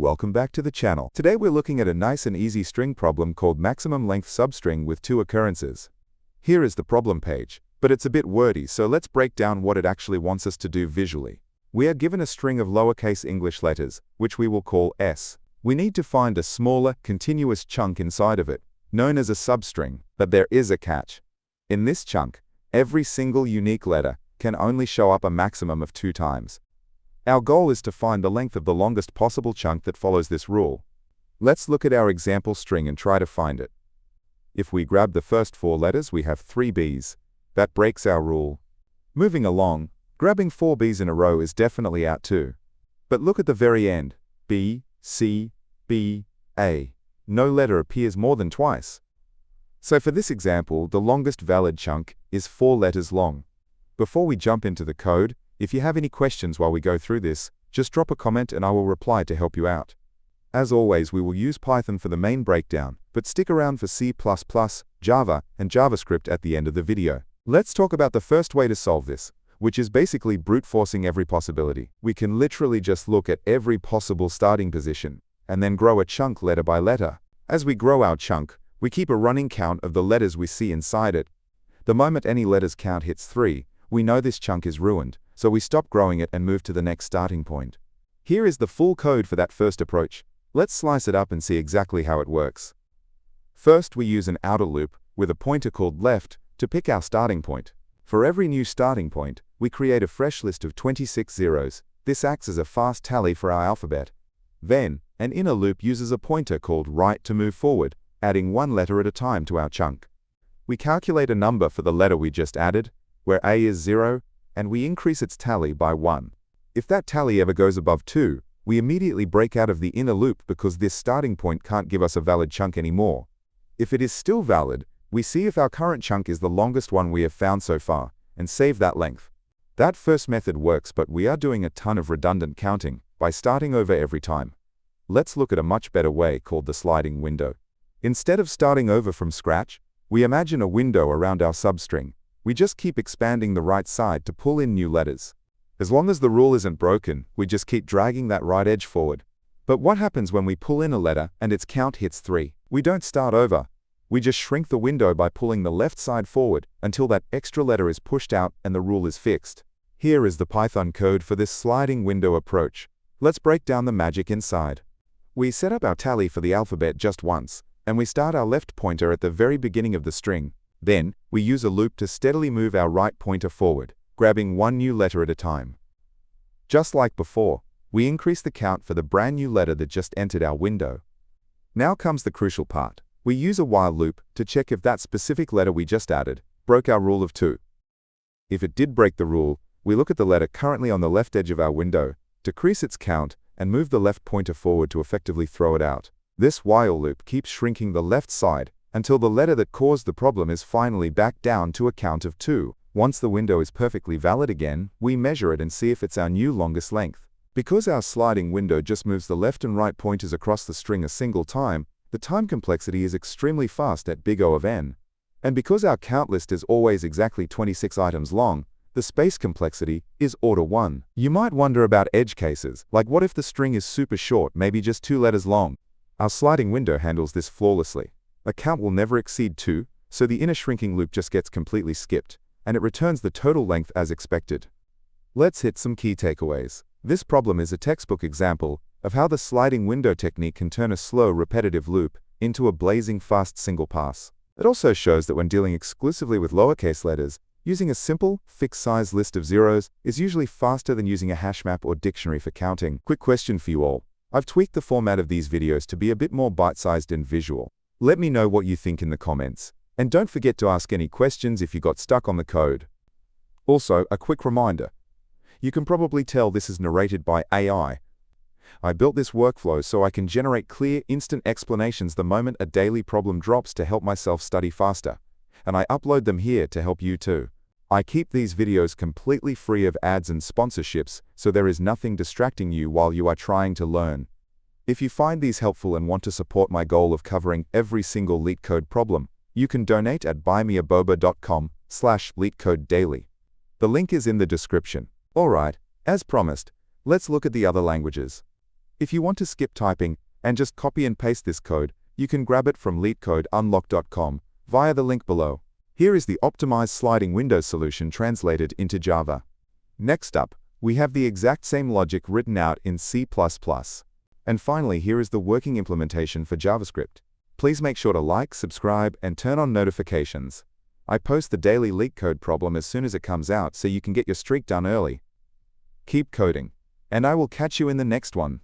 welcome back to the channel. Today we're looking at a nice and easy string problem called maximum length substring with 2 occurrences. Here is the problem page, but it's a bit wordy, so let's break down what it actually wants us to do visually. We are given a string of lowercase English letters, which we will call S. We need to find a smaller, continuous chunk inside of it, known as a substring, but there is a catch. In this chunk, every single unique letter can only show up a maximum of 2 times. Our goal is to find the length of the longest possible chunk that follows this rule. Let's look at our example string and try to find it. If we grab the first 4 letters, we have 3 B's. That breaks our rule. Moving along, grabbing 4 B's in a row is definitely out too. But look at the very end. B, C, B, A. No letter appears more than twice. So for this example, the longest valid chunk is 4 letters long. Before we jump into the code, if you have any questions while we go through this, just drop a comment and I will reply to help you out. As always, we will use Python for the main breakdown, but stick around for C++, Java, and JavaScript at the end of the video. Let's talk about the first way to solve this, which is basically brute forcing every possibility. We can literally just look at every possible starting position, and then grow a chunk letter by letter. As we grow our chunk, we keep a running count of the letters we see inside it. The moment any letters count hits 3, we know this chunk is ruined, so we stop growing it and move to the next starting point. Here is the full code for that first approach. Let's slice it up and see exactly how it works. First, we use an outer loop with a pointer called left to pick our starting point. For every new starting point, we create a fresh list of 26 zeros. This acts as a fast tally for our alphabet. Then, an inner loop uses a pointer called right to move forward, adding 1 letter at a time to our chunk. We calculate a number for the letter we just added, where A is 0, and we increase its tally by 1. If that tally ever goes above 2, we immediately break out of the inner loop because this starting point can't give us a valid chunk anymore. If it is still valid, we see if our current chunk is the longest one we have found so far, and save that length. That first method works, but we are doing a ton of redundant counting by starting over every time. Let's look at a much better way called the sliding window. Instead of starting over from scratch, we imagine a window around our substring. We just keep expanding the right side to pull in new letters. As long as the rule isn't broken, we just keep dragging that right edge forward. But what happens when we pull in a letter and its count hits 3? We don't start over. We just shrink the window by pulling the left side forward until that extra letter is pushed out and the rule is fixed. Here is the Python code for this sliding window approach. Let's break down the magic inside. We set up our tally for the alphabet just once, and we start our left pointer at the very beginning of the string. Then, we use a loop to steadily move our right pointer forward, grabbing 1 new letter at a time. Just like before, we increase the count for the brand new letter that just entered our window. Now comes the crucial part. We use a while loop to check if that specific letter we just added broke our rule of 2. If it did break the rule, we look at the letter currently on the left edge of our window, decrease its count, and move the left pointer forward to effectively throw it out. This while loop keeps shrinking the left side until the letter that caused the problem is finally back down to a count of 2. Once the window is perfectly valid again, we measure it and see if it's our new longest length. Because our sliding window just moves the left and right pointers across the string a single time, the time complexity is extremely fast at big O of n. And because our count list is always exactly 26 items long, the space complexity is order 1. You might wonder about edge cases, like what if the string is super short, maybe just 2 letters long? Our sliding window handles this flawlessly. A count will never exceed 2, so the inner shrinking loop just gets completely skipped, and it returns the total length as expected. Let's hit some key takeaways. This problem is a textbook example of how the sliding window technique can turn a slow, repetitive loop into a blazing fast single pass. It also shows that when dealing exclusively with lowercase letters, using a simple, fixed-size list of zeros is usually faster than using a hash map or dictionary for counting. Quick question for you all. I've tweaked the format of these videos to be a bit more bite-sized and visual. Let me know what you think in the comments. And don't forget to ask any questions if you got stuck on the code. Also, a quick reminder. You can probably tell this is narrated by AI. I built this workflow so I can generate clear, instant explanations the moment a daily problem drops to help myself study faster. And I upload them here to help you too. I keep these videos completely free of ads and sponsorships, so there is nothing distracting you while you are trying to learn. If you find these helpful and want to support my goal of covering every single Leetcode problem, you can donate at buymeaboba.com/LeetCodeDaily. The link is in the description. Alright, as promised, let's look at the other languages. If you want to skip typing and just copy and paste this code, you can grab it from leetcodeunlock.com via the link below. Here is the optimized sliding window solution translated into Java. Next up, we have the exact same logic written out in C++. And finally, here is the working implementation for JavaScript. Please make sure to like, subscribe, and turn on notifications. I post the daily Leetcode problem as soon as it comes out so you can get your streak done early. Keep coding, and I will catch you in the next one.